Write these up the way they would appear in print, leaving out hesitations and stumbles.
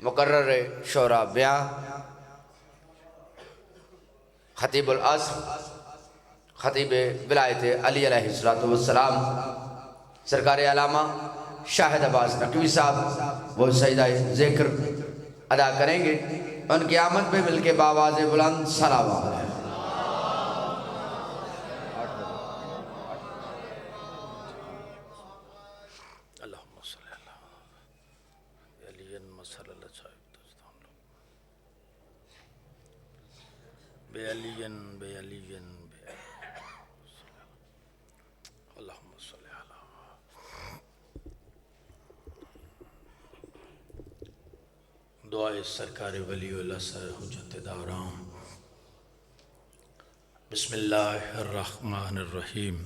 मुकर्रर शोरा ब्याह खतीबुल अस्र खतीब विलायत अली अलैहिस्सलातु वस्सलाम सरकार अलामा शाहिद अब्बास नकवी साहब वो सजदा ज़िक्र अदा करेंगे। उनकी आमद पे मिलके बावाज़ बुलंद सलावत। दुआए सरकार वलीउल्लाह सर हुज्जत दाराम। बिस्मिल्लाहिर्रहमानिर्रहीम।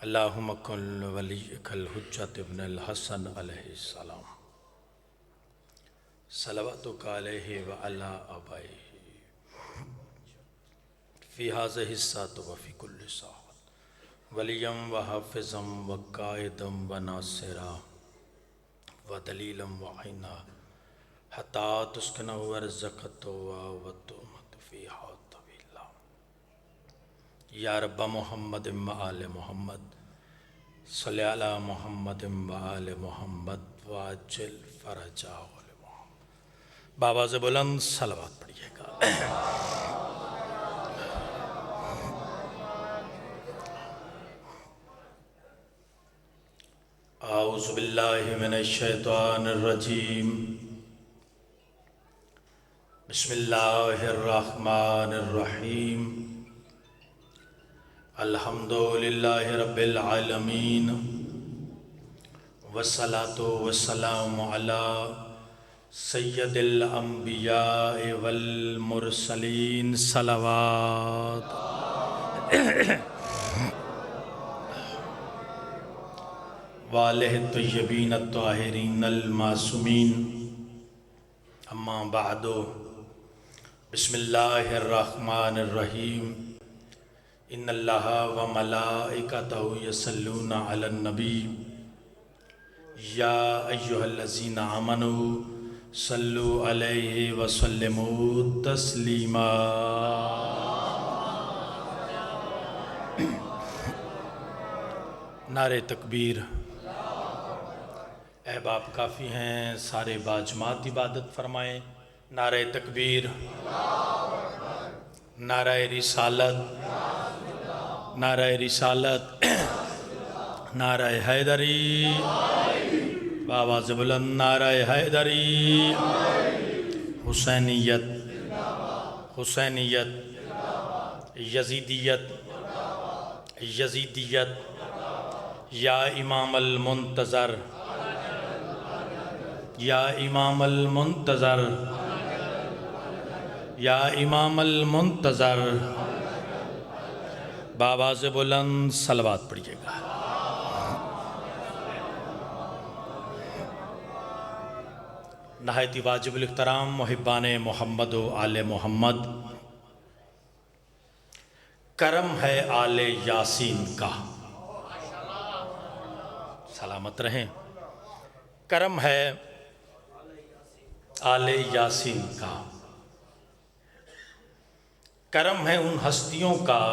अल्लाहुम्मा कुल वलियकल हुज्जत इब्नुल हसन अलैहिस्सलाम सलवातुका अलैहि व अला आबाइहि फ़ी हाज़िहि साअति व फ़ी कुल्लि साअत वलिय्यम व हाफ़िज़म व क़ाइदम व नासिरा व दलीलम व ऐना हत्ता तुस्किनहु अर्ज़क़तहु व तुमत फ़ीहा तवीला। या रब्ब मुहम्मद व आले मुहम्मद सल्लि अला मुहम्मद व आले मुहम्मद वाजिल फ़रजा वाले मुहम्मद। बाबा से बुलंद सलवात पढ़िएगा। औज़ु बिल्लाहि मिनश शैतानिर रजीम। बिस्मिल्लाहिर रहमानिर रहीम। अल्हम्दुलिल्लाहि रब्बिल आलमीन वस्सलातु वस्सलामु अला सय्यदिल अंबिया वल मुरसलीन सलवात। वालिहि तय्यबीन अत्ताहिरीन अल मासूमीन। अम्मा बअदु। बिस्मिल्लाहिर रहमानिर रहीम। इन्नल्लाहा व मलाइकतहु यसल्लूना अलन नबी या अय्युहल्लज़ीना आमनू सल्लु अलैहि व सल्लिमू तस्लीमा। नारे तकबीर। अहबाब काफ़ी हैं, सारे बाजमात इबादत फरमाएँ। नारे तकबीर, नारे रिसालत, नारे रिसालत, नारे हैदरी। बाबा से बुलंद नारे हैदरी। हुसैनियत, हुसैनियत, यजीदियत, यजीदियत। या इमाम अल मुंतज़र, या इमाम अल मुंतज़र, या इमाम अल मुंतज़र। बाबा से बुलंद सलवात पढ़िएगा। नहायती वाजिबुल इहतराम मुहिब्बाने मोहम्मद व आले मोहम्मद, करम है आले यासीन का। सलामत रहें। करम है आले यासीन का, करम है उन हस्तियों का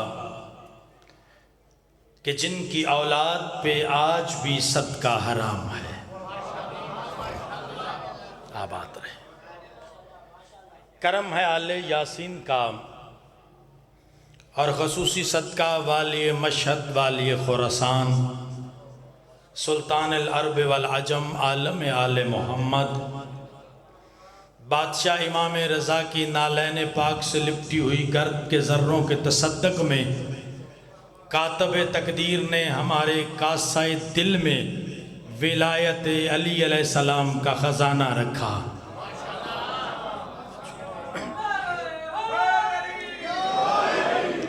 कि जिनकी औलाद पे आज भी सदका हराम है। आबाद रहे। करम है आले यासीन का और ख़ुसूसी सदका वाली मशहद वाली खुरासान सुल्तान अल अरब वल अजम आलम आले मोहम्मद बादशाह इमाम रज़ा की नालैन पाक से लिपटी हुई गर्द के ज़र्रों के तसद्दुक़ में कातब तकदीर ने हमारे कासाए दिल में विलायत अली अलैहिस्सलाम का ख़जाना रखा।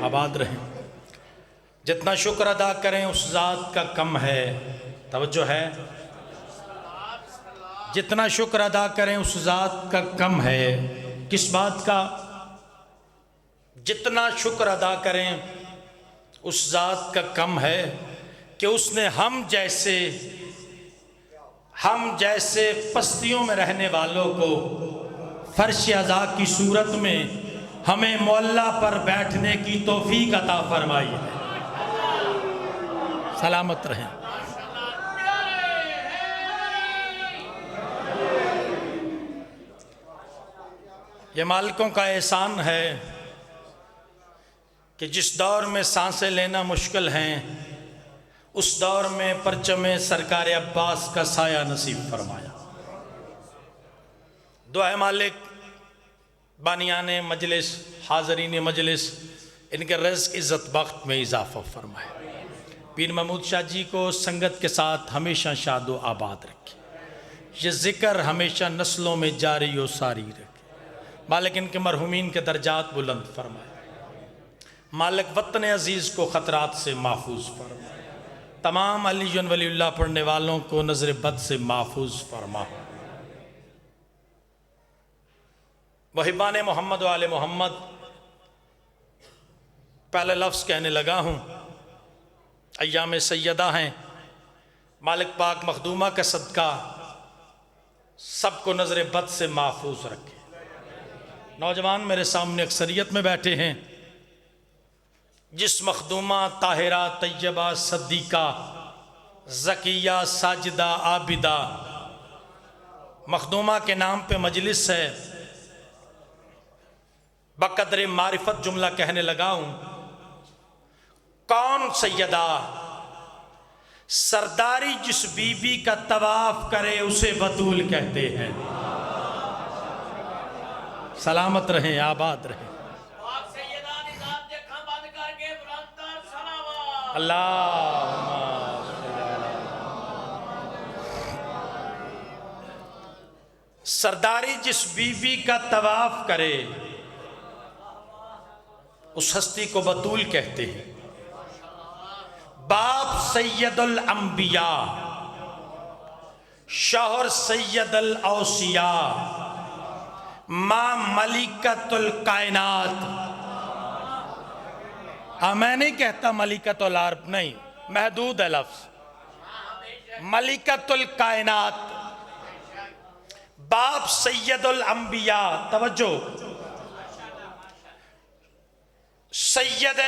आबाद रहें। जितना शुक्र अदा करें उस ज़ात का कम है। तवज्जो है। जितना शुक्र अदा करें उस ज़ात का कम है। किस बात का? जितना शुक्र अदा करें उस ज़ात का कम है कि उसने हम हम जैसे पस्तियों में रहने वालों को फर्श अज़ा की सूरत में हमें मौला पर बैठने की तौफीक अता फरमाई है। सलामत रहें। ये मालिकों का एहसान है कि जिस दौर में सांसें लेना मुश्किल हैं, उस दौर में परचम सरकार अब्बास का साया नसीब फरमाया। दुआ है मालिक बानियान मजलिस, हाज़रीन मजलिस, इनके रिज़्क़ इज़्ज़त बख्त में इजाफ़ा फरमाए। पीर महमूद शाह जी को संगत के साथ हमेशा शादो आबाद रखे। ये ज़िक्र हमेशा नस्लों में जारी व सारी रखे। मालिक इनके मरहुमीन के दर्जात बुलंद फरमाए। मालिक वतन अज़ीज़ को ख़तरात से महफूज फरमाए। तमाम अली वलीउल्लाह पढ़ने वालों को नज़र बद से महफूज फरमा। वहिबान मोहम्मद वाले मोहम्मद, पहले लफ्ज़ कहने लगा हूँ, अय्याम सैयदा हैं। मालिक पाक मखदूमा का सदका सबको नज़र बद से महफूज रखे। नौजवान मेरे सामने अक्सरियत में बैठे हैं। जिस मखदूमा ताहिरा तैयबा सद्दीका ज़किया साजिदा आबिदा मखदूमा के नाम पे मजलिस है, बकदर मारिफत जुमला कहने लगा हूं। कौन सैयदा? सरदारी जिस बीबी का तवाफ करे उसे बतूल कहते हैं। सलामत रहें, आबाद रहें। अल्लाह सरदारी जिस बीबी का तवाफ करे उस हस्ती को बतूल कहते हैं। बाप सैयदुल अंबिया, शौहर सैयदुल औसिया, माँ मलिकतुल कायनात। मैं नहीं कहता मलिकतुल अर्ब, नहीं, महदूद है लफ्ज़। मलिकतुल कायनात, बाप सैयदुल अंबिया, तवज्जो, सैयद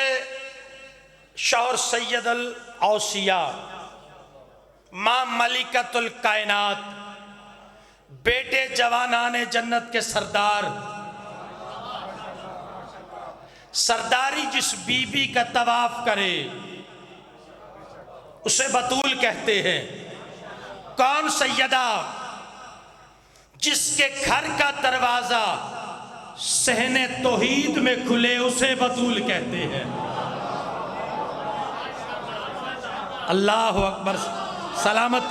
शौहर सैयदुल औसिया, माँ मलिकतुल कायनात, बेटे जवानाने जन्नत के सरदार। सरदारी जिस बीबी का तवाफ करे उसे बतूल कहते हैं। कौन सैयदा? जिसके घर का दरवाजा सहने तौहीद में खुले उसे बतूल कहते हैं। अल्लाह अकबर। सलामत।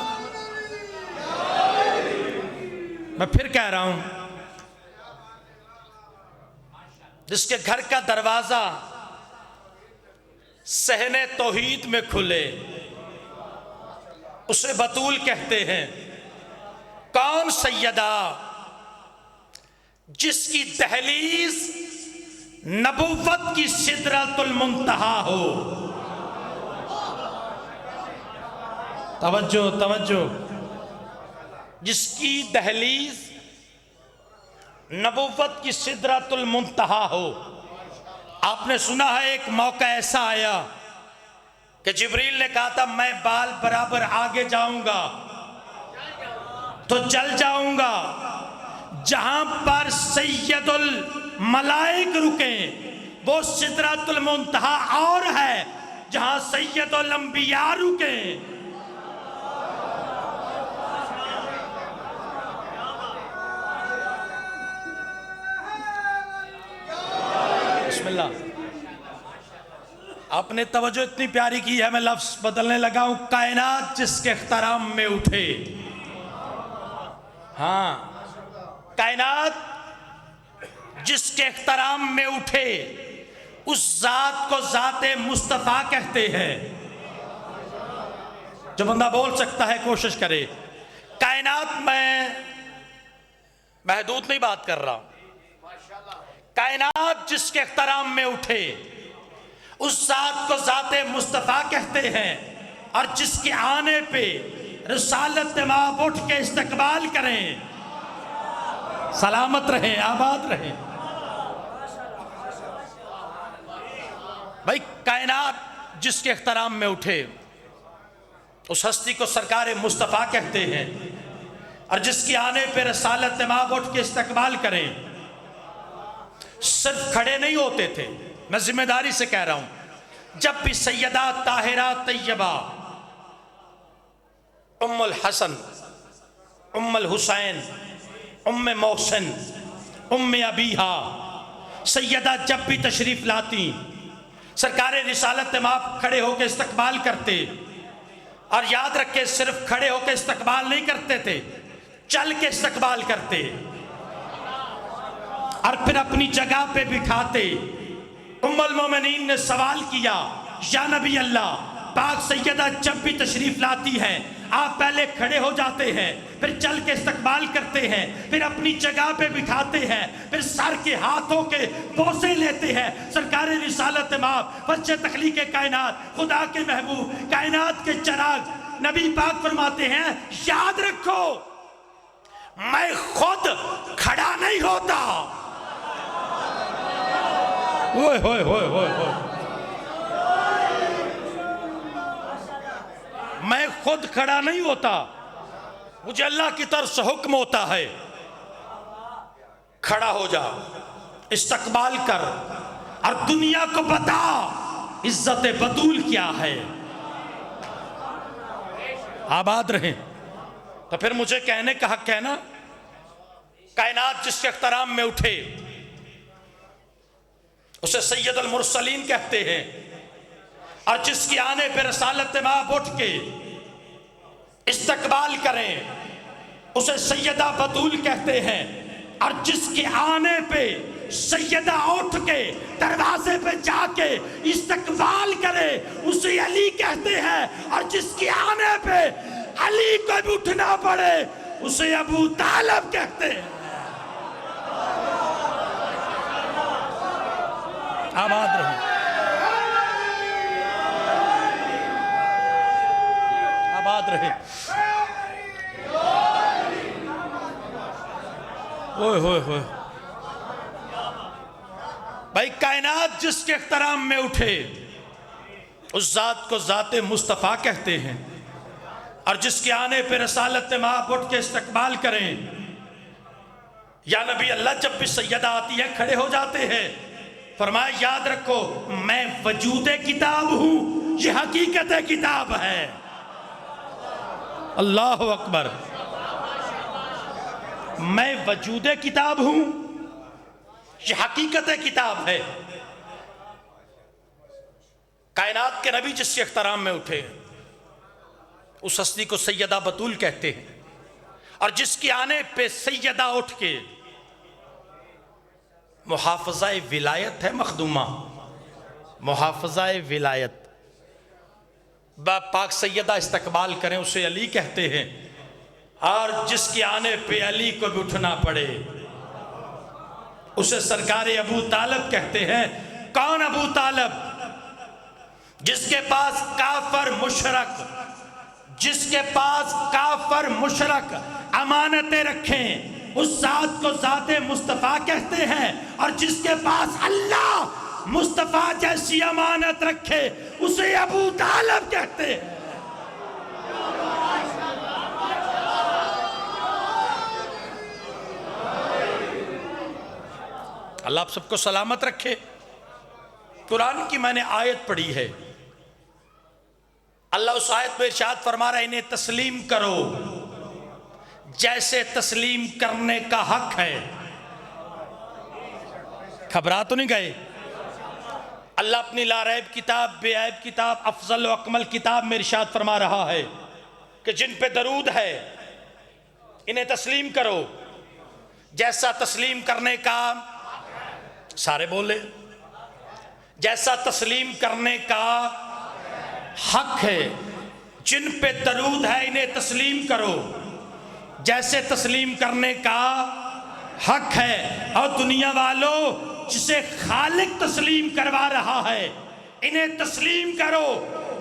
मैं फिर कह रहा हूं, जिसके घर का दरवाजा सहने तौहीद में खुले उसे बतूल कहते हैं। कौन सैयदा? जिसकी दहलीज नबुव्वत की सिदरतुल मुंतहा हो। तवज्जो तवज्जो। जिसकी दहलीज नबुव्वत की सिदरतुल मुंतहा हो। आपने सुना है एक मौका ऐसा आया कि जिब्रील ने कहा था मैं बाल बराबर आगे जाऊंगा तो जल जाऊंगा। जहां पर सैयदुल मलाइक रुके वो सिदरतुल मुंतहा और है जहां सैयदुल अंबिया रुके। बिस्मिल्लाह। आपने तवज्जो इतनी प्यारी की है, मैं लफ्ज बदलने लगा हूं। कायनात जिसके इख्तराम में उठे। हाँ, कायनात जिसके इख्तराम में उठे उस जात को जाते मुस्तफा कहते हैं। जो बंदा बोल सकता है कोशिश करे। कायनात में महदूद नहीं बात कर रहा। कायनात जिसके इख्तराम में उठे उस जात को जाते मुस्तफा कहते हैं। और जिसके आने पे रिसालत माँ उठ के इस्तकबाल करें। सलामत रहें, आबाद रहें। भाई कायनात जिसके इख्तराम में उठे उस हस्ती को सरकार मुस्तफ़ा कहते हैं, और जिसके आने पर रिसालत माँ उठ के इस्तकबाल करें। सिर्फ खड़े नहीं होते थे, मैं जिम्मेदारी से कह रहा हूं। जब भी सैयदा ताहिरा तैयबा उम्मुल हसन, उम्मुल हुसैन, उम्मे मोहसिन, उम्मे अबीहा सैयदा जब भी तशरीफ लाती, सरकार रिसालत माँ खड़े होकर इस्तकबाल करते। और याद रखे, सिर्फ खड़े होकर इस्तकबाल नहीं करते थे, चल के इस्तकबाल करते और फिर अपनी जगह पे बिठाते। उम्मुल मोमिनीन ने सवाल किया, या नबी अल्लाह, पाक सैयदा जब भी तशरीफ लाती है आप पहले खड़े हो जाते हैं, फिर चल के इस्तकबाल करते हैं, फिर अपनी जगह पे बिठाते हैं, फिर सर के हाथों के बोसे लेते हैं। सरकार रिसालत माँ, बच्चे तख्लीक कायनात, खुदा के महबूब, कायनात के चिराग, नबी पाक फरमाते हैं, याद रखो मैं खुद खड़ा नहीं होता। ओए होए होए होए होए, मैं खुद खड़ा नहीं होता, मुझे अल्लाह की तरफ से हुक्म होता है, खड़ा हो जा, इस्तकबाल कर और दुनिया को बता इज्जत बतूल क्या है। आबाद रहें। तो फिर मुझे कहने का हक है ना। कायनात जिसके इख्तराम में उठे उसे सैयदुल मुरसलीन कहते हैं, और जिसके आने पर रसालत माँ उठ के इस्तकबाल करें उसे सैयदा बतूल कहते हैं, और जिसके आने पे सैयदा उठ के दरवाजे पे जाके इस्तकबाल करे उसे अली कहते हैं, और जिसके आने पे अली को भी उठना पड़े उसे अबू तालिब कहते हैं। आबाद रहे, आबाद रहे। ओए होए होए भाई, कायनात जिसके इख्तराम में उठे उस जात को जाते मुस्तफ़ा कहते हैं, और जिसके आने पर रसालत माँ उठ के इस्तकबाल करें। या नबी अल्लाह जब भी सैयदा आती है खड़े हो जाते हैं, फरमाया याद रखो मैं वजूद किताब हूं, ये हकीकत किताब है। अल्लाह अकबर। मैं वजूद किताब हूं, ये हकीकत किताब है। कायनात के नबी जिसके इख्तराम में उठे उस हस्ती को सैयदा बतूल कहते हैं, और जिसके आने पे सैयदा उठ के मुहाफ़ज़ा विलायत है मखदूमा, मुहाफ़ज़ा विलायत, पाक सैयदा इस्तकबाल करें उसे अली कहते हैं, और जिसके आने पे अली को भी उठना पड़े उसे सरकार अबू तालिब कहते हैं। कौन अबू तालिब? जिसके पास काफर मुशरक, जिसके पास काफर मुशरक अमानतें रखें उस जात को जाते मुस्तफ़ा कहते हैं, और जिसके पास अल्लाह मुस्तफ़ा जैसी अमानत रखे उसे अबू तालिब कहते हैं। अल्लाह आप सबको सलामत रखे। कुरान की मैंने आयत पढ़ी है, अल्लाह उस आयत में इरशाद फरमा रहा है, इन्हें तस्लीम करो जैसे तस्लीम करने का हक है। घबरा तो नहीं गए? अल्लाह अपनी लारैब किताब, बेऐब किताब, अफजल व अकमल किताब में इरशाद फरमा रहा है कि जिन पे दरूद है इन्हें तस्लीम करो जैसा तस्लीम करने का, सारे बोले, जैसा तस्लीम करने का हक है। जिन पे दरूद है इन्हें तस्लीम करो जैसे तस्लीम करने का हक है। और दुनिया वालों, जिसे खालिक तस्लीम करवा रहा है इन्हें तस्लीम करो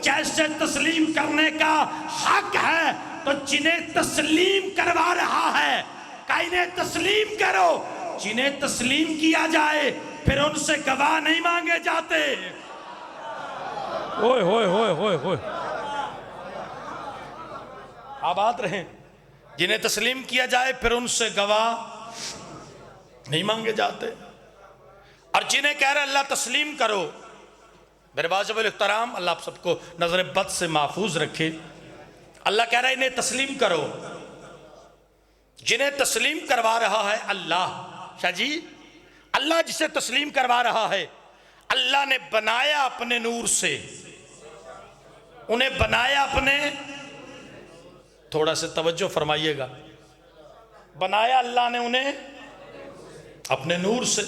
जैसे तस्लीम करने का हक है। तो जिन्हें तस्लीम करवा रहा है का इन्हें तस्लीम करो। जिन्हें तस्लीम किया जाए फिर उनसे गवाह नहीं मांगे जाते। ओए होए होए होए होए, आबाद रहें। जिन्हें तस्लीम किया जाए फिर उनसे गवाह नहीं मांगे जाते। और जिन्हें कह रहे अल्लाह तस्लीम करो, मेरे वाजिब इख्तराम, अल्लाह आप सबको नजर बद से महफूज रखे। अल्लाह कह रहा है इन्हें तस्लीम करो। जिन्हें तस्लीम करवा रहा है अल्लाह, शाह जी, अल्लाह जिसे तस्लीम करवा रहा है, अल्लाह ने बनाया अपने नूर से, उन्हें बनाया अपने, थोड़ा से तवज्जो फरमाइएगा, बनाया अल्लाह ने उन्हें अपने नूर से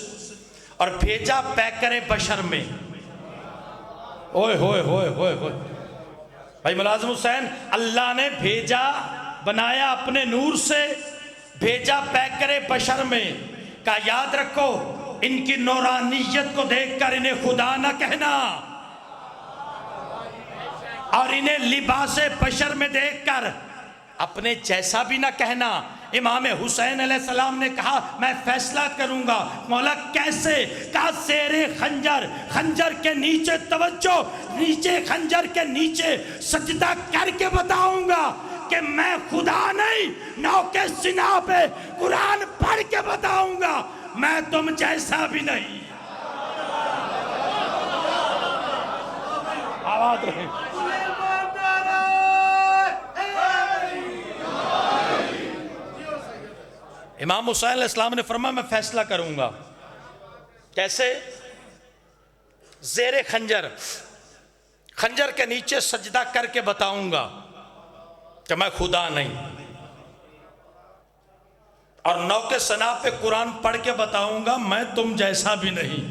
और भेजा पैकरे बशर में। ओए होए होए होए होए, भाई मुलाजिम हुसैन, अल्लाह ने भेजा, बनाया अपने नूर से, भेजा पैकरे बशर में। का याद रखो, इनकी नूरानियत को देखकर इन्हें खुदा ना कहना और इन्हें लिबासे बशर में देखकर अपने जैसा भी ना कहना। इमाम हुसैन अलैहिस्सलाम ने कहा मैं फैसला करूंगा। मौला कैसे? कहा शेरे खंजर, खंजर के नीचे तवज्जो, नीचे खंजर के नीचे सजदा करके बताऊंगा कि मैं खुदा नहीं, नौ के सिना पे कुरान पढ़ के बताऊंगा मैं तुम जैसा भी नहीं। आवाज रहे। इमाम हुसैन अलैहिस्सलाम ने फरमाया मैं फैसला करूंगा। कैसे? जेरे खंजर, खंजर के नीचे सजदा करके बताऊंगा कि मैं खुदा नहीं, और नौ के सना पे कुरान पढ़ के बताऊंगा मैं तुम जैसा भी नहीं।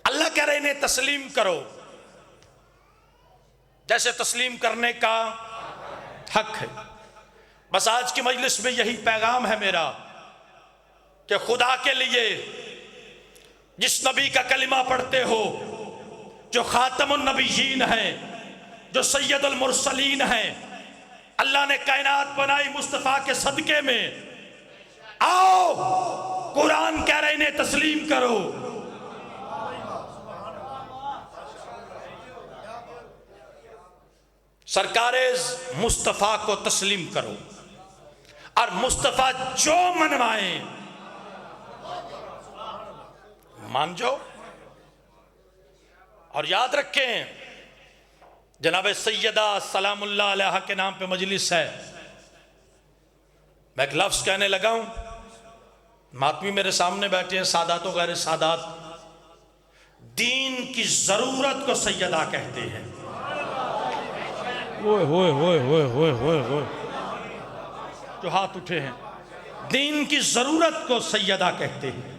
अल्लाह कह रहे इन्हें तस्लीम करो जैसे तस्लीम करने का हक है। बस आज की मजलिस में यही पैगाम है मेरा कि खुदा के लिए जिस नबी का कलिमा पढ़ते हो, जो खातमुन नबीयीन है, जो सैयदुल मुरसलीन है, अल्लाह ने कायनात बनाई मुस्तफ़ा के सदके में, आओ कुरान कह रहे इन्हें तस्लीम करो। सरकारे मुस्तफ़ा को तस्लीम करो और मुस्तफ़ा जो मनवाए मान जाओ। और याद रखें, जनाब सैयदा सलामुल्लाह अलैहा के नाम पे मजलिस है। मैं एक लफ्ज़ कहने लगा हूं, मातमी मेरे सामने बैठे हैं, सादात व गैर सादात, दीन की ज़रूरत को सैयदा कहते हैं। ओए होए होए होए होए होए होए, जो हाथ उठे हैं, दीन की ज़रूरत को सैयदा कहते हैं।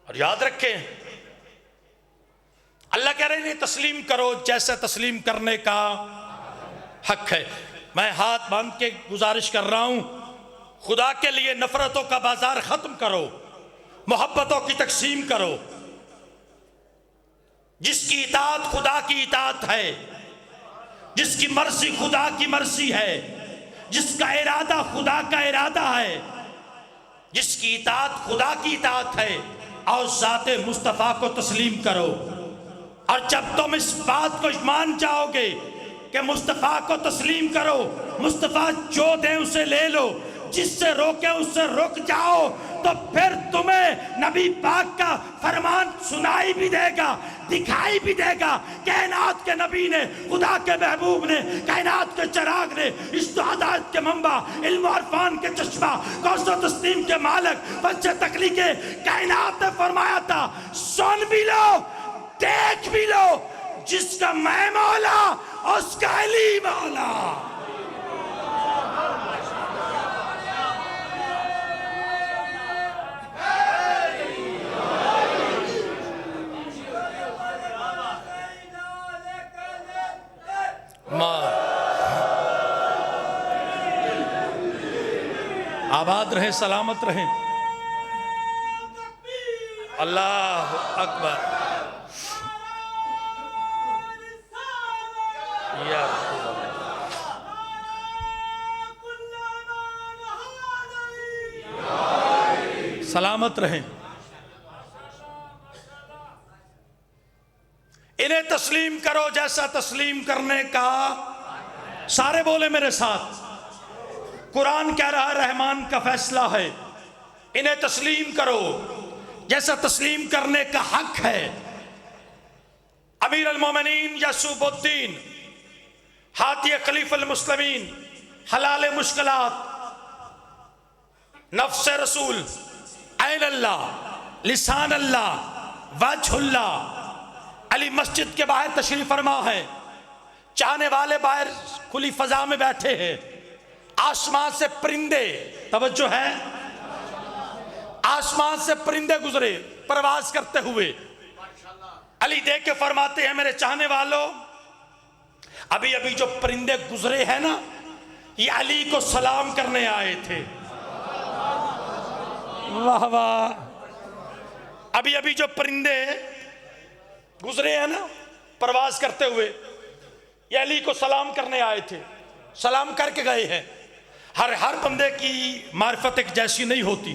और याद रखें, अल्लाह कह रहे हैं तस्लीम करो जैसे तस्लीम करने का हक है। मैं हाथ बांध के गुजारिश कर रहा हूं, खुदा के लिए नफरतों का बाजार खत्म करो, मोहब्बतों की तकसीम करो। जिसकी इताअत खुदा की इताअत है, जिसकी मर्जी खुदा की मर्जी है, जिसका इरादा खुदा का इरादा है, जिसकी इताअत खुदा की इताअत है, और ज़ाते मुस्तफ़ा को तस्लीम करो। और जब तुम इस बात को मान जाओगे कि मुस्तफ़ा को तस्लीम करो, मुस्तफ़ा जो दे उसे ले लो, जिससे रोके उससे रुक जाओ, तो फिर तुम्हें नबी पाक का फरमान सुनाई भी देगा, दिखाई भी देगा। कायनात के नबी ने, खुदा के महबूब ने, कायनात के चिराग ने, इस्तिआदात के मंबा, इल्म और अरफान के चश्मा, कौसर तस्लीम के मालिक, बच्चे तकली के कायनात ने फरमाया था, सुन भी लो देख भी लो, जिसका मैं मौला उसका अली मौला। आबाद रहे, सलामत रहे। अल्लाह अकबर। सलामत रहें। इन्हें तस्लीम करो जैसा तस्लीम करने का, सारे बोले मेरे साथ, कुरान कह रहा है रहमान का फैसला है। इन्हें तस्लीम करो जैसा तस्लीम करने का हक है। अमीर अल मोमिनीन यासूबुद्दीन हाती खलीफुल मुस्लिमीन हलाल मुश्किलात नफ्स रसूल ऐन अल्लाह लिसान अल्लाह वजहुल्लाह अली मस्जिद के बाहर तशरीफ फरमा है। चाहने वाले बाहर खुली फजा में बैठे हैं। आसमान से परिंदे, तवज्जो है, आसमान से परिंदे गुजरे प्रवास करते हुए। अली देख के फरमाते हैं मेरे चाहने वालों, अभी अभी जो परिंदे गुजरे हैं ना, ये अली को सलाम करने आए थे। वाह वाह। अभी अभी जो परिंदे गुजरे हैं ना प्रवास करते हुए, ये अली को सलाम करने आए थे, सलाम करके गए हैं। हर बंदे की मार्फत एक जैसी नहीं होती,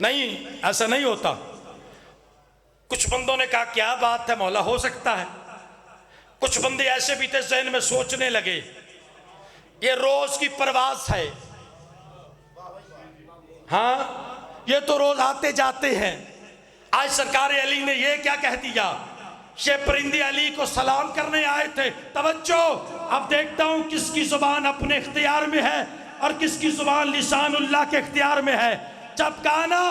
नहीं, ऐसा नहीं होता। कुछ बंदों ने कहा क्या बात है मौला, हो सकता है। कुछ बंदे ऐसे भी थे ज़हन में सोचने लगे ये रोज की प्रवास है, हाँ ये तो रोज आते जाते हैं। आज सरकार अली ने ये क्या कह दिया, ये परिंदे अली को सलाम करने आए थे। तवज्जो, अब देखता हूं किसकी जुबान अपने इख्तियार में है और किसकी जुबान लिसानुल्लाह के इख्तियार में है। जब कहा ना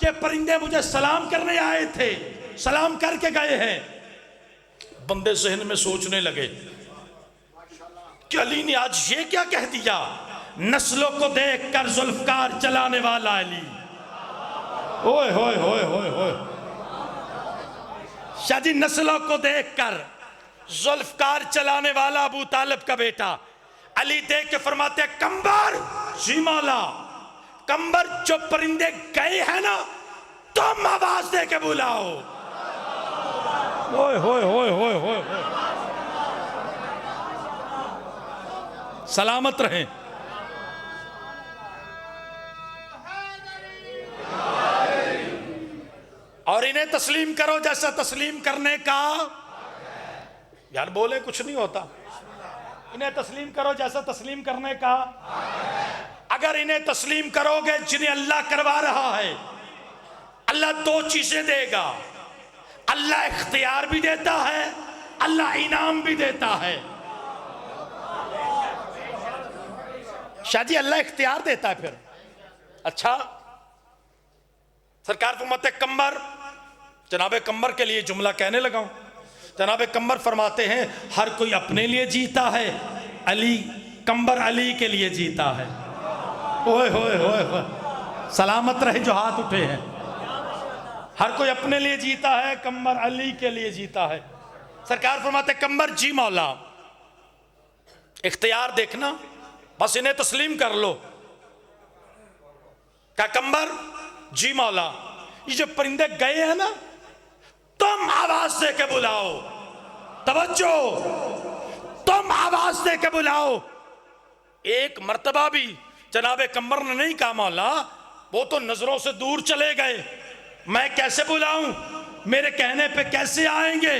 ये परिंदे मुझे सलाम करने आए थे, सलाम करके गए हैं, बंदे जहन में सोचने लगे कि अली ने आज ये क्या कह दिया, नस्लों को देख कर जुल्फकार चलाने वाला अली। ओए होए होए होए होए, शादी नस्लों को देखकर जुल्फकार चलाने वाला अबू तालिब का बेटा अली देख के फरमाते कंबर जी मौला, कंबर जो परिंदे गए हैं ना तुम आवाज दे के बुलाओ। ओए होए होए होए होए, सलामत रहें। और इन्हें तस्लीम करो जैसा तस्लीम करने का, यार बोले कुछ नहीं होता। इन्हें तस्लीम करो जैसा तस्लीम करने का। अगर इन्हें तस्लीम करोगे जिन्हें अल्लाह करवा रहा है, अल्लाह दो चीजें देगा, अल्लाह इख्तियार भी देता है, अल्लाह इनाम भी देता है। शादी अल्लाह इख्तियार देता है फिर। अच्छा, सरकार फरमाते कंबर, जनाबे कंबर के लिए जुमला कहने लगा हूं। जनाबे कंबर फरमाते हैं हर कोई अपने लिए जीता है, अली कंबर अली के लिए जीता है। ओए होए होए होए, सलामत रहे जो हाथ उठे हैं। हर कोई अपने लिए जीता है, कंबर अली के लिए जीता है। सरकार फरमाते कंबर जी मौला, इख्तियार देखना, बस इन्हें तस्लीम कर लो। क्या कंबर जी मौला, ये जो परिंदे गए हैं ना तुम आवाज दे के बुलाओ। तवज्जो, तुम आवाज दे के बुलाओ। एक मर्तबा भी जनाबे कंबर ने नहीं कहा मौला वो तो नजरों से दूर चले गए, मैं कैसे बुलाऊं, मेरे कहने पे कैसे आएंगे।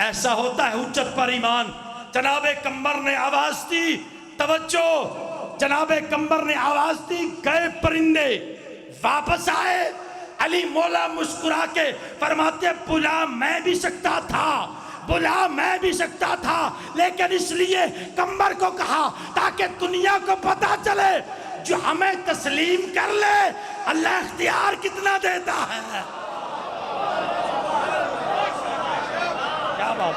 ऐसा होता है हुज्जत पर ईमान। जनाबे कंबर ने आवाज दी, तवज्जो, जनाबे कंबर ने आवाज दी, गए परिंदे, वापस आए। अली मौला मुस्कुरा के फरमाते बुला मैं भी सकता था, बुला मैं भी सकता था, लेकिन इसलिए कंबर को कहा ताकि दुनिया को पता चले जो हमें तस्लीम कर ले अल्लाह इख्तियार कितना देता है। क्या बात,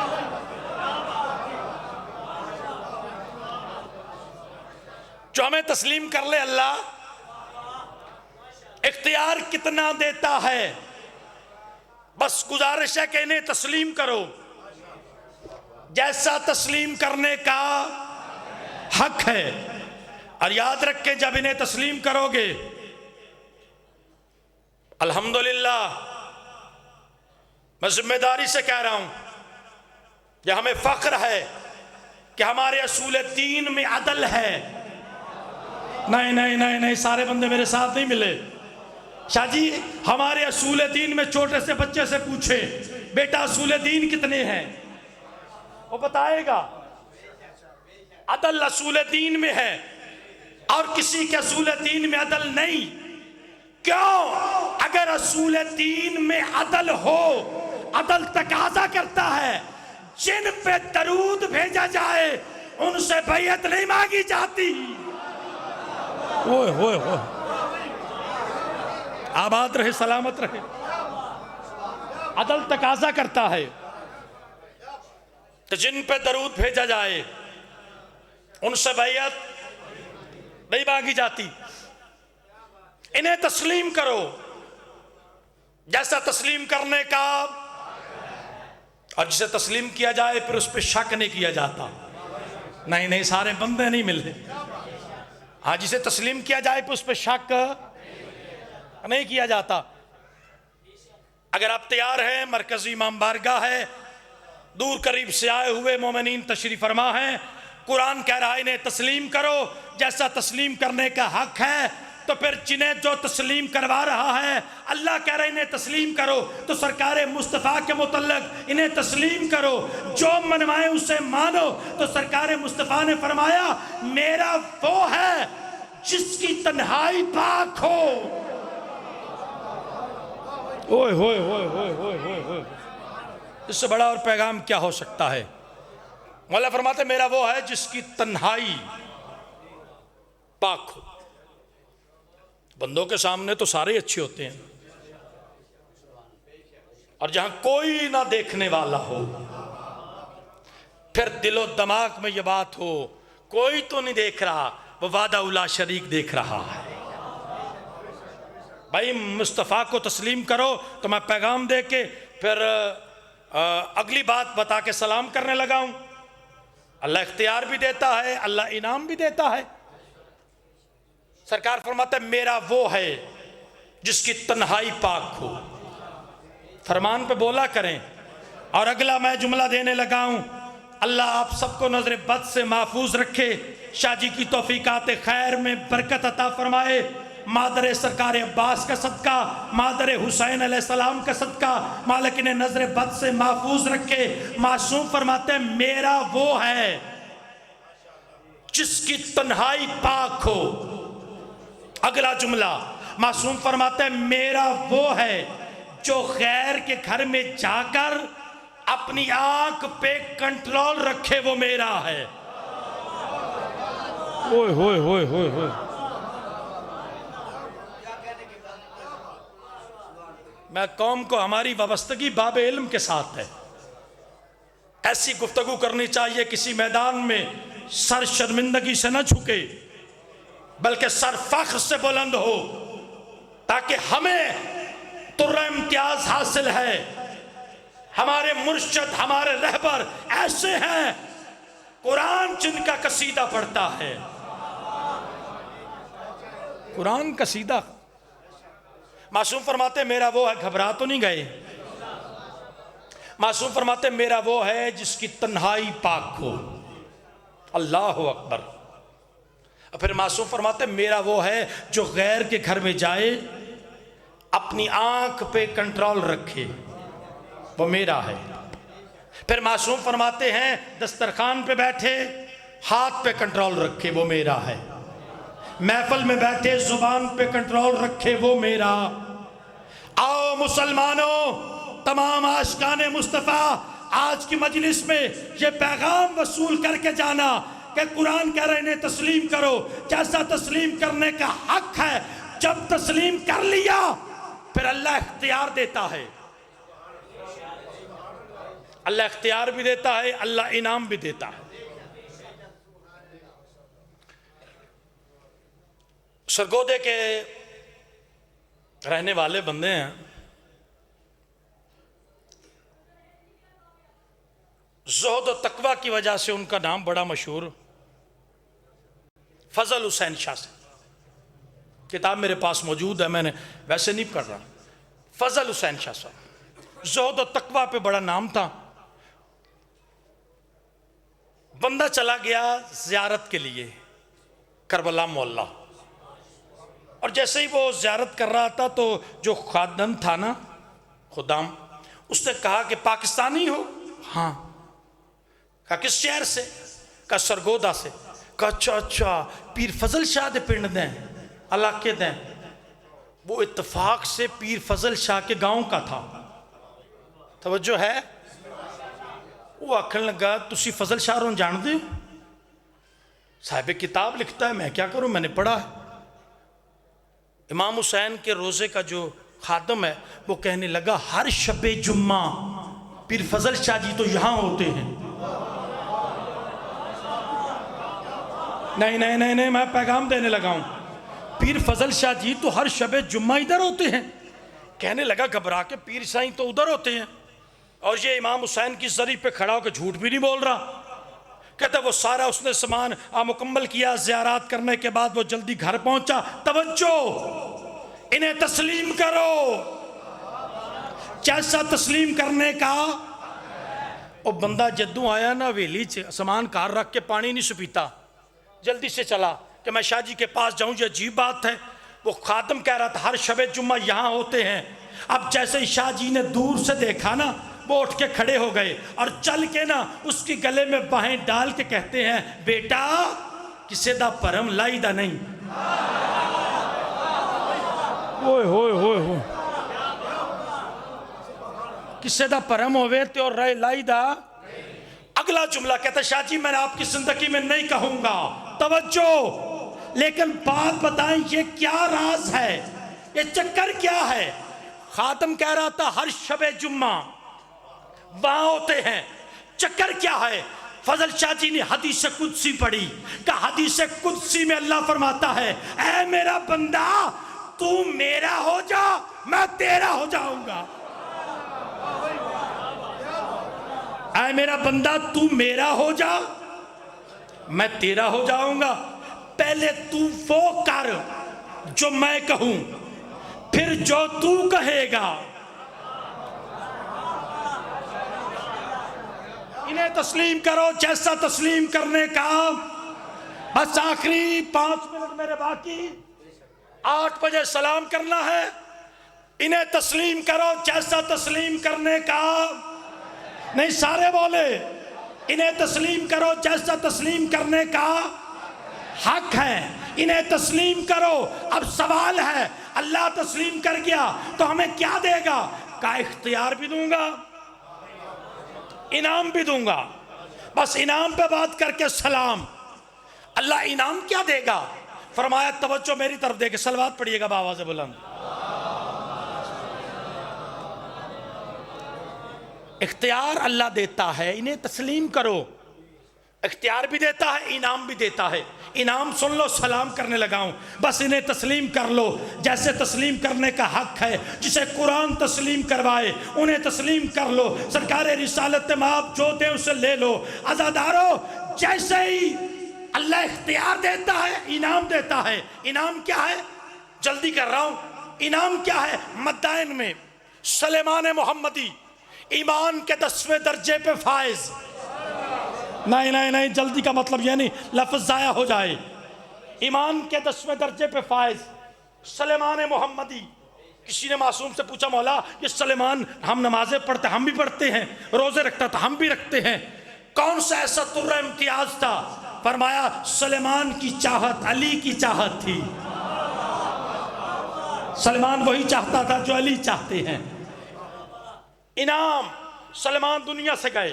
जो हमें तस्लीम कर ले अल्लाह इख्तियार कितना देता है। बस गुजारिश है कि इन्हें तस्लीम करो जैसा तस्लीम करने का हक है। और याद रख के जब इन्हें तस्लीम करोगे, अल्हम्दुलिल्लाह मैं जिम्मेदारी से कह रहा हूं, यह हमें फख्र है कि हमारे असूल दीन में अदल है। नहीं नहीं नहीं नहीं, सारे बंदे मेरे साथ नहीं मिले। शाह जी हमारे असूल दीन में छोटे से बच्चे से पूछे बेटा असूल दीन कितने हैं, वो बताएगा। अदल असूल दीन में है और किसी के असूल दीन में अदल नहीं। क्यों? अगर असूल दीन में अदल हो, अदल तकाजा करता है जिन पे दरूद भेजा जाए उनसे बैयत नहीं मांगी जाती। ओए ओए ओए, आबाद रहे, सलामत रहे। अदल तकाजा करता है तो जिन पे दरूद भेजा जाए उनसे बैयत नहीं मांगी जाती। इन्हें तस्लीम करो जैसा तस्लीम करने का, और जिसे तस्लीम किया जाए फिर उस पर शक नहीं किया जाता। नहीं नहीं, सारे बंदे नहीं मिलते। हाँ, जिसे तस्लीम किया जाए फिर उस पर शक नहीं किया जाता। अगर आप तैयार हैं, मरकजी इमाम बारगाह है, दूर करीब से आए हुए मोमिनीन तशरीफ फरमा है। कुरान कह रहा है इन्हें तस्लीम करो जैसा तस्लीम करने का हक है। तो फिर जिन्हें जो तस्लीम करवा रहा है अल्लाह कह रहे हैं इन्हें तस्लीम करो, तो सरकार मुस्तफ़ा के मुतल्लक इन्हें तस्लीम करो, जो मनवाए उसे मानो। तो सरकार मुस्तफ़ा ने फरमाया मेरा वो है जिसकी तन्हाई पाक हो। ओए होए होए होए होए होए होए, इससे बड़ा और पैगाम क्या हो सकता है। मौला फरमाते मेरा वो है जिसकी तन्हाई पाक हो। बंदों के सामने तो सारे अच्छे होते हैं, और जहां कोई ना देखने वाला हो, फिर दिलो दिमाग में ये बात हो कोई तो नहीं देख रहा, वो वादा उला शरीक देख रहा है। भाई मुस्तफ़ा को तस्लीम करो। तो मैं पैगाम दे के फिर अगली बात बता के सलाम करने लगा हूं। अल्लाह इख्तियार भी देता है, अल्लाह इनाम भी देता है। सरकार फरमाते मेरा वो है जिसकी तन्हाई पाक हो। फरमान पे बोला करें। और अगला मैं जुमला देने लगा हूं। अल्लाह आप सबको नजर बद से महफूज रखे, शाजी की तौफीकात खैर में बरकत अता फरमाए। मादर सरकार अब्बास का सदका, मादर हुसैन अलैहिस्सलाम का सदका मालिक ने नजर बद से महफूज रखे। मासूम फरमाते मेरा वो है जिसकी तन्हाई पाक हो। अगला जुमला मासूम फरमाते मेरा वो है जो गैर के घर में जाकर अपनी आंख पे कंट्रोल रखे, वो मेरा है। ओए होए होए होए होए, मैं कौम को हमारी वाबस्तगी बाब इल्म के साथ है। ऐसी गुफ्तगू करनी चाहिए किसी मैदान में सर शर्मिंदगी से न झुके, बल्कि सर फख्र से बुलंद हो, ताकि हमें तुर्रा इम्तियाज हासिल है। हमारे मुर्शिद हमारे रहबर ऐसे हैं कुरान जिनका कसीदा पढ़ता है। कुरान कसीदा। मासूम फरमाते मेरा वो है, घबरा तो नहीं गए। मासूम फरमाते मेरा वो है जिसकी तन्हाई पाक हो। अल्लाह अकबर। फिर मासूम फरमाते मेरा वो है जो गैर के घर में जाए अपनी आंख पे कंट्रोल रखे, वो मेरा है। फिर मासूम फरमाते हैं दस्तरखान पे बैठे हाथ पे कंट्रोल रखे, वो मेरा है। महफिल में बैठे जुबान पे कंट्रोल रखे, वो मेरा। आओ मुसलमानों, तमाम आशिकाने मुस्तफ़ा, आज की मजलिस में ये पैगाम वसूल करके जाना कि कुरान कह रहे इन्हें तस्लीम करो जैसा तस्लीम करने का हक है। जब तस्लीम कर लिया फिर अल्लाह इख्तियार देता है। अल्लाह इख्तियार भी देता है, अल्लाह इनाम भी देता है। सरगोदे के रहने वाले बंदे हैं। ज़ुहद और तकवा की वजह से उनका नाम बड़ा मशहूर। फजल हुसैन शाह से किताब मेरे पास मौजूद है, मैंने वैसे नहीं पढ़ रहा। फजल हुसैन शाह साहब, ज़ुहद और तकवा पे बड़ा नाम था। बंदा चला गया ज़ियारत के लिए करबला मोहल्ला। और जैसे ही वो ज़ियारत कर रहा था तो जो खादम था ना, खुदाम, उसने कहा कि पाकिस्तानी हो? हाँ। कहा किस शहर से? कहा सरगोदा से। कहा अच्छा अच्छा, पीर फजल शाह दे पिंड दें, इलाके दें। वो इत्तफाक से पीर फजल शाह के गांव का था। तवज्जो है? वो आखन लगा तुसी फजल शाह रोन जान दे? साहिब किताब लिखता है, मैं क्या करूं, मैंने पढ़ा है। इमाम हुसैन के रोज़े का जो खादम है वो कहने लगा हर शबे जुम्मा पीर फजल शाह जी तो यहाँ होते हैं। नहीं नहीं नहीं नहीं, मैं पैगाम देने लगा हूँ। पीर फजल शाह जी तो हर शबे जुम्मा इधर होते हैं। कहने लगा घबरा के, पीर साईं तो उधर होते हैं। और ये इमाम हुसैन की जरी पे खड़ा होकर झूठ भी नहीं बोल रहा। कहता वो सारा उसने सामान मुकम्मल किया। ज़ियारत करने के बाद वो जल्दी घर पहुंचा। तवज्जो, इन्हें तस्लीम करो। जैसा तस्लीम करने का। वो बंदा जद्दू आया ना हवेली च, सामान कार रख के पानी नहीं सुपीता, जल्दी से चला कि मैं शाह जी के पास जाऊं। ये अजीब बात है। वो खादम कह रहा था हर शबे जुम्मा यहाँ होते हैं। अब जैसे ही शाह जी ने दूर से देखा ना, वो उठ के खड़े हो गए और चल के ना उसके गले में बाहें डाल के कहते हैं बेटा किसे दा परम लाई दा नहीं। ओए होए होए होए, किसे दा परम होवे ते और रे लाई दा। अगला जुमला कहता शाह जी मैं आपकी जिंदगी में नहीं कहूंगा। तवज्जो, लेकिन बात बताएं ये क्या राज है, ये चक्कर क्या है? खातम कह रहा था हर शबे जुम्मा वहां होते हैं। चक्कर क्या है? फजल शाह जी ने हदीस कुदसी पढ़ी। कहा हदीस कुदसी में अल्लाह फरमाता है ऐ मेरा बंदा तू मेरा हो जा, मैं तेरा हो जाऊंगा। ऐ मेरा बंदा तू मेरा हो जा, मैं तेरा हो जाऊंगा। पहले तू वो कर जो मैं कहूं, फिर जो तू कहेगा। इन्हें तस्लीम करो जैसा तस्लीम करने का। बस आखिरी 5 मिनट मेरे बाकी, 8 बजे सलाम करना है। इन्हें तस्लीम करो जैसा तस्लीम करने का। नहीं सारे बोले, इन्हें तस्लीम करो जैसा तस्लीम करने का हक है। इन्हें तस्लीम करो। अब सवाल है अल्लाह तस्लीम कर गया तो हमें क्या देगा? का इख्तियार भी दूंगा, इनाम भी दूंगा। बस इनाम पे बात करके सलाम। अल्लाह इनाम क्या देगा? फरमाया तवज्जो मेरी तरफ देके सलवात पढ़िएगा बावाज़ बुलंद। इख्तियार अल्लाह देता है, इन्हें तस्लीम करो। इख्तियार भी देता है, इनाम भी देता है। इनाम सुन लो, सलाम करने लगा हूं, बस इन्हें तस्लीम कर लो जैसे तस्लीम करने का हक है। जिसे कुरान तस्लीम करवाए उन्हें तस्लीम कर लो। सरकार रिसालत माप जो दे उसे ले लो। आज़ादारो, जैसे ही अल्लाह इख्तियार देता है इनाम देता है। इनाम क्या है? जल्दी कर रहा हूं। इनाम क्या है? मद्दाइन में सलेमान मोहम्मदी ईमान के 10वें दर्जे पे फायज। नहीं नहीं नहीं, जल्दी का मतलब यह नहीं लफ्ज जाया हो जाए। ईमान के 10वें दर्जे पे फायज सलेमान मोहम्मदी। किसी ने मासूम से पूछा मौला ये सलेमान, हम नमाजें पढ़ते, हम भी पढ़ते हैं, रोजे रखता था, हम भी रखते हैं, कौन सा ऐसा तुर्रा इम्तियाज था? फरमाया सलेमान की चाहत अली की चाहत थी। सलेमान वही चाहता था जो अली चाहते हैं। इनाम सलेमान दुनिया से गए,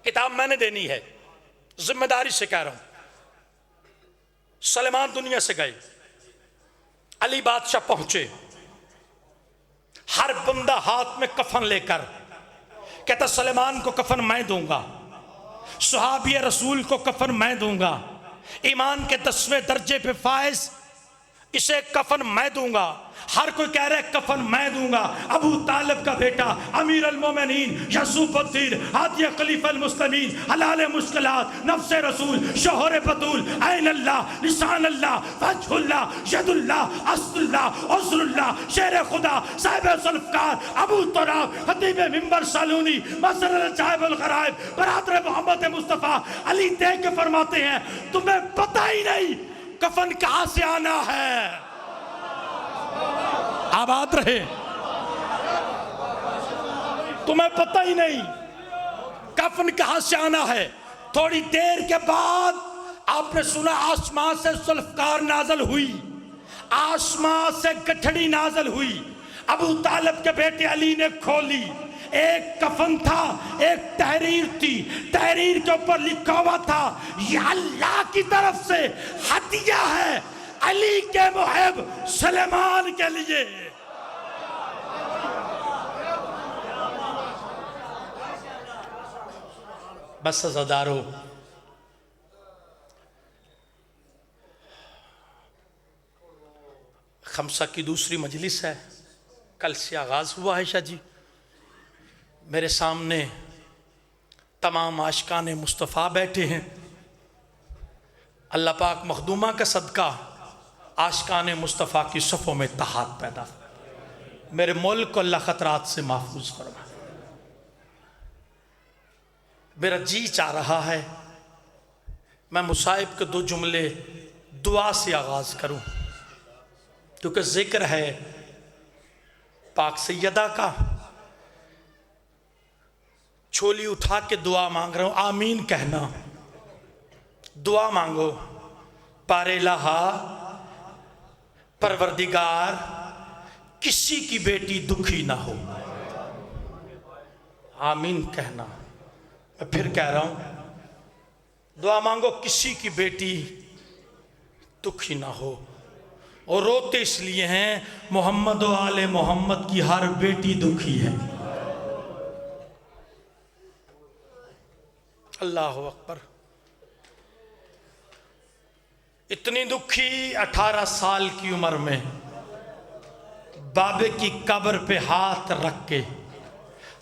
किताब मैंने देनी है, जिम्मेदारी से कह रहा हूं। सलेमान दुनिया से गए, अली बादशाह पहुंचे, हर बंदा हाथ में कफन लेकर कहता सलेमान को कफन मैं दूंगा, सुहाबी रसूल को कफन मैं दूंगा, ईमान के 10वें दर्जे पे फायज, इसे कफन मैं दूंगा। हर कोई कह रहा है कफन मैं दूंगा। अबू तालिब का बेटा अमीर अल मोमिनीन यूसुफुद्दीन हादी खलीफा अल मुस्लिमीन हलाल मुश्किलात नफ्स रसूल शोहर बतूल ऐन अल्लाह लिसान अल्लाह वजहुल्लाह यदुल्लाह अस्लुल्लाह उसरुल्लाह शेर खुदा साहिब जुल्फकार अबू तुराब खतीब मिंबर सालूनी मसरल जायबुल गराइब बरादर मोहम्मद मुस्तफ़ा अली देख के फरमाते हैं तुम्हें पता ही नहीं कफन कहां से आना है। आबाद रहे। तुम्हें पता ही नहीं कफन कहां से आना है। थोड़ी देर के बाद आपने सुना आसमान से सुल्फकार नाजल हुई, आसमान से गठड़ी नाजल हुई। अबू तालिब के बेटे अली ने खोली, एक कफन था, एक तहरीर थी। तहरीर के ऊपर लिखा हुआ था यह अल्लाह की तरफ से हदिया है अली के मुहिब सुलेमान के लिए। बस सदारो, खमसा की दूसरी मजलिस है, कल से आगाज हुआ है। शाह जी, मेरे सामने तमाम आशिकाने मुस्तफ़ा बैठे हैं। अल्लाह पाक मखदूमा का सदका आशिकाने मुस्तफ़ा की सफ़ों में इत्तेहाद पैदा, मेरे मुल्क को अल्लाह ख़तरात से महफूज फरमा। मेरा जी चाह रहा है मैं मुसाहिब के दो जुमले दुआ से आगाज करूं, क्योंकि जिक्र है पाक सैयदा का। छोली उठा के दुआ मांग रहा हूं, आमीन कहना। दुआ मांगो। पारे लहा परवरदिगार किसी की बेटी दुखी ना हो, आमीन कहना। मैं फिर कह रहा हूं, दुआ मांगो किसी की बेटी दुखी ना हो। और रोते इसलिए हैं मोहम्मद व आले मोहम्मद की हर बेटी दुखी है। अल्लाह अकबर। इतनी दुखी 18 साल की उम्र में बाबे की कब्र पे हाथ रख के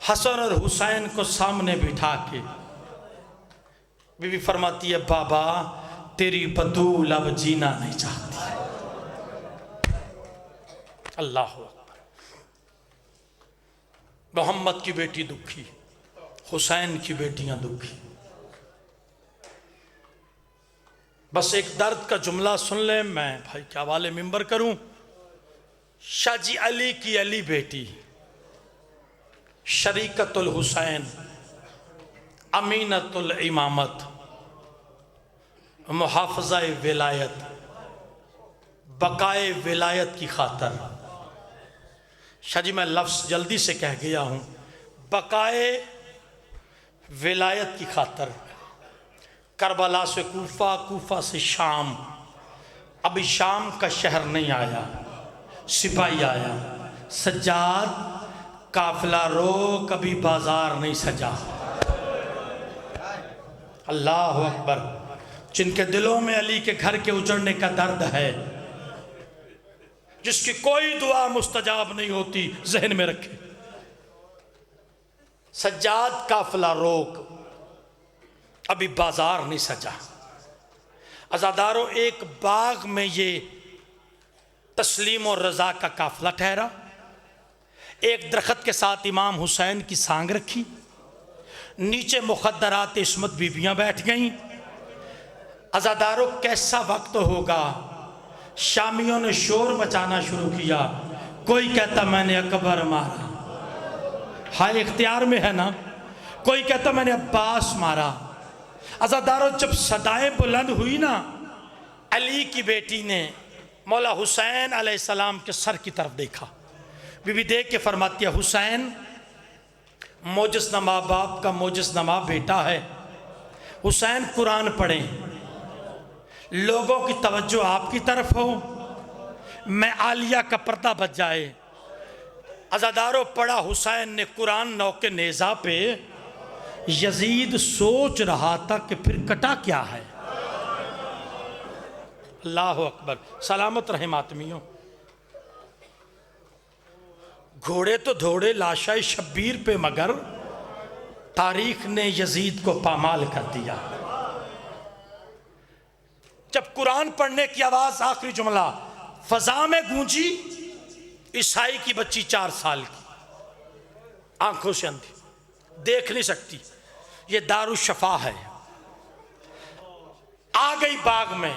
हसन और हुसैन को सामने बिठा के बीबी फरमाती है बाबा तेरी बतूल अब जीना नहीं चाहती। अल्लाह अकबर। मोहम्मद की बेटी दुखी, हुसैन की बेटियां दुखी। बस एक दर्द का जुमला सुन ले, मैं भाई के हवाले मिंबर करूं। शाहजी अली की अली बेटी शरीकतुल हुसैन अमीनतुल इमामत मुहाफ़ज़ा विलायत बकाए विलायत की खातर। शाहजी मैं लफ्ज़ जल्दी से कह गया हूँ, बकाए विलायत की खातर करबला से कूफा, कूफा से शाम, अभी शाम का शहर नहीं आया, सिपाही आया। सज्जाद काफिला रो कभी बाजार नहीं सजा। अल्लाह अकबर। जिनके दिलों में अली के घर के उजड़ने का दर्द है, जिसकी कोई दुआ मुस्तजाब नहीं होती, जहन में रखे। सज्जाद काफिला रोक अभी बाजार नहीं सजा। अज़ादारों, एक बाग में ये तस्लीम और रज़ा का काफिला ठहरा। एक दरख्त के साथ इमाम हुसैन की सांग रखी, नीचे मुखद्दरात इस्मत बीबियां बैठ गईं। अज़ादारों, कैसा वक्त होगा। शामियों ने शोर मचाना शुरू किया। कोई कहता मैंने अकबर मारा, हाय इख्तियार में है ना। कोई कहता मैंने अब्बास मारा। अज़ादारों, जब सदाएं बुलंद हुई ना, अली की बेटी ने मौला हुसैन अलैहिस्सलाम के सर की तरफ देखा। बीबी देख के फरमाती है, हुसैन मोजज़नमा बाप का मोजज़नमा बेटा है। हुसैन कुरान पढ़ें, लोगों की तवज्जो आपकी तरफ हो, मैं आलिया का पर्दा बच जाए। अज़ादारों, पढ़ा हुसैन ने कुरान नौ के नेज़ा पे। यजीद सोच रहा था कि फिर कटा क्या है। अल्लाह अकबर। सलामत रहे मातमियों। घोड़े तो दौड़े लाशाए शब्बीर पे, मगर तारीख ने यजीद को पामाल कर दिया। जब कुरान पढ़ने की आवाज, आखिरी जुमला फजा में गूंजी, ईसाई की बच्ची 4 साल की, आंखों से अंधी, देख नहीं सकती। ये दारुशफा है। आ गई बाग में,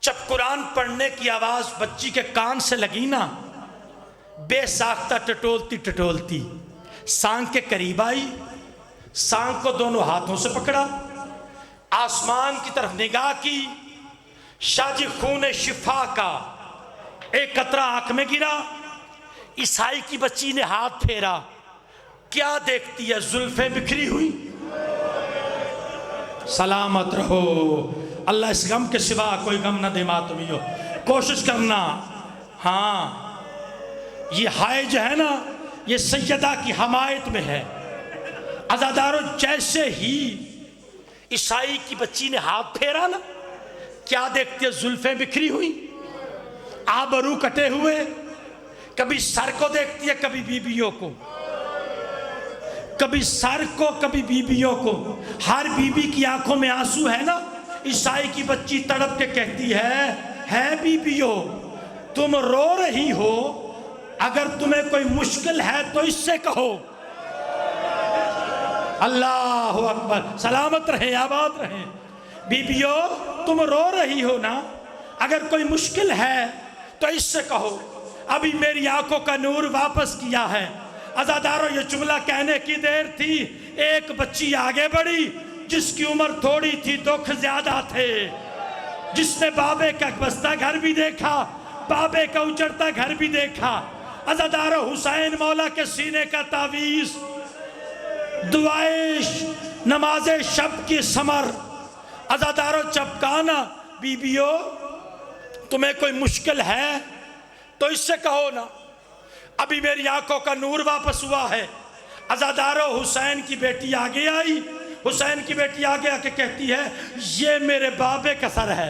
जब कुरान पढ़ने की आवाज बच्ची के कान से लगी ना, बेसाख्ता टटोलती टटोलती सांग के करीब आई, सांग को दोनों हाथों से पकड़ा, आसमान की तरफ निगाह की, शाजी खून शिफा का एक कतरा आंख में गिरा। ईसाई की बच्ची ने हाथ फेरा, क्या देखती है? जुल्फे बिखरी हुई। सलामत रहो, अल्लाह इस गम के सिवा कोई गम ना दे मातमियो। कोशिश करना। हाँ, ये हाय जो है ना, ये सैयदा की हमायत में है। अज़ादारों, जैसे ही ईसाई की बच्ची ने हाथ फेरा ना, क्या देखती है? जुल्फें बिखरी हुई, आबरू कटे हुए। कभी सर को देखती है, कभी बीबियों को, कभी सर को, कभी बीबियों को। हर बीबी की आंखों में आंसू है ना। ईसाई की बच्ची तड़प के कहती है बीबियों, तुम रो रही हो, अगर तुम्हें कोई मुश्किल है तो इससे कहो। अल्लाह अकबर, सलामत रहे, आबाद रहे। बीबियों, तुम रो रही हो ना, अगर कोई मुश्किल है तो इससे कहो। अभी मेरी आंखों का नूर वापस किया है। अज़ादारों, ये जुमला कहने की देर थी, एक बच्ची आगे बढ़ी जिसकी उम्र थोड़ी थी, दुख ज्यादा थे, जिसने बाबे का बस्ता घर भी देखा, बाबे का उजड़ता घर भी देखा। अज़ादारों, हुसैन मौला के सीने का तावीज़, दुआए नमाजे शब की समर। अज़ादारों, चपकाना। बीबियों, तुम्हें कोई मुश्किल है तो इससे कहो ना। अभी मेरी आंखों का नूर वापस हुआ है। अज़ादारों, हुसैन की बेटी आगे आई। हुसैन की बेटी आगे आके कहती है, ये मेरे बाबे का सर है।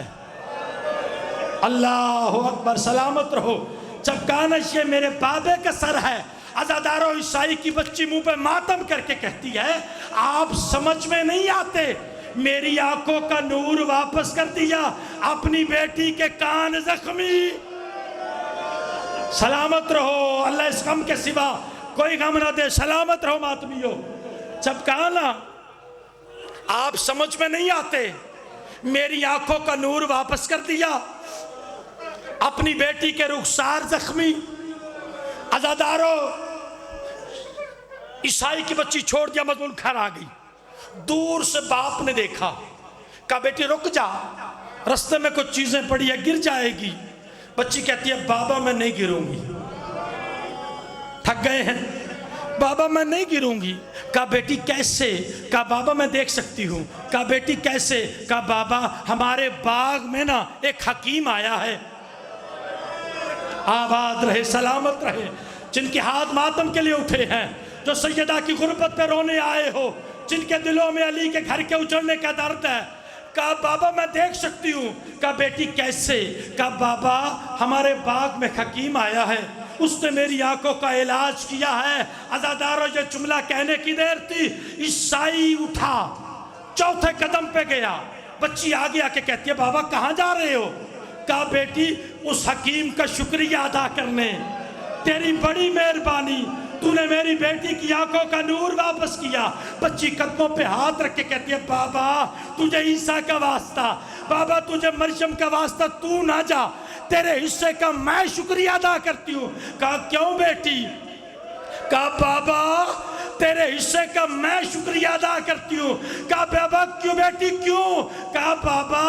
अल्लाह अकबर, सलामत रहो। चपकाना, ये मेरे बाबे का सर है। अज़ादारों, ईसाई की बच्ची मुंह पे मातम करके कहती है, आप समझ में नहीं आते, मेरी आंखों का नूर वापस कर दिया, अपनी बेटी के कान जख्मी। सलामत रहो, अल्लाह इस गम के सिवा कोई गम ना दे। सलामत रहो मातमियों। चपकाना, आप समझ में नहीं आते, मेरी आंखों का नूर वापस कर दिया, अपनी बेटी के रुखसार जख्मी। अज़ादारों, ईसाई की बच्ची छोड़ दिया, मजलूम घर आ गई। दूर से बाप ने देखा, कहा बेटी रुक जा, रास्ते में कुछ चीजें पड़ी है, गिर जाएगी। बच्ची कहती है, बाबा मैं नहीं गिरूंगी, थक गए हैं, बाबा मैं नहीं गिरूंगी। कहा बेटी कैसे? कहा बाबा मैं देख सकती हूँ। कहा बेटी कैसे? कहा बाबा हमारे बाग में ना एक हकीम आया है। आबाद रहे, सलामत रहे। जिनके हाथ मातम के लिए उठे हैं, जो सैयदा की गुर्बत पे रोने आए हो, जिनके दिलों में अली के घर के उजड़ने का दर्द है। कहा बाबा मैं देख सकती हूँ। कहा बेटी कैसे? कहा बाबा हमारे बाग में हकीम आया है, उसने मेरी आंखों का इलाज किया है। अज़ादारों, ये जुमला कहने की देर थी, ईसाई उठा, चौथे कदम पे गया। बच्ची आगे आके कहती है, बाबा कहाँ जा रहे हो? कहा बेटी उस हकीम का शुक्रिया अदा करने, तेरी बड़ी मेहरबानी, तूने मेरी बेटी की आंखों का नूर वापस किया। बच्ची कदमों पे हाथ रख के कहती है, बाबा तुझे ईसा का वास्ता, बाबा तुझे मरियम का वास्ता, तू ना जा, तेरे हिस्से का मैं शुक्रिया अदा करती हूँ। कहा क्यों बेटी? कहा बाबा तेरे हिस्से का मैं शुक्रिया अदा करती हूँ। कहा बाबा क्यों बेटी क्यों? कहा बाबा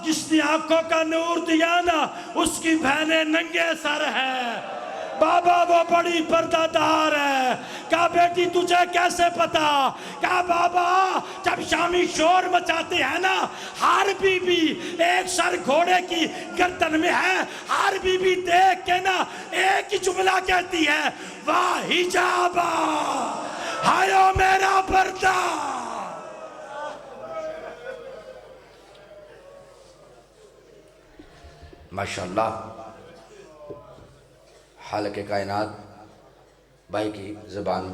जिसने आंखों का नूर दिया ना, उसकी बहनें नंगे सर है, बाबा वो बड़ी पर्दादार है। कहा बेटी तुझे कैसे पता? कहा बाबा जब शामी शोर मचाते हैं ना, हर बीबी, एक सर घोड़े की गर्दन में है, हर बीबी देख के ना एक ही जुमला कहती है, वाह हिजाबा, हायो मेरा पर्दा। माशाअल्लाह, हाल के कायनात भाई की ज़बान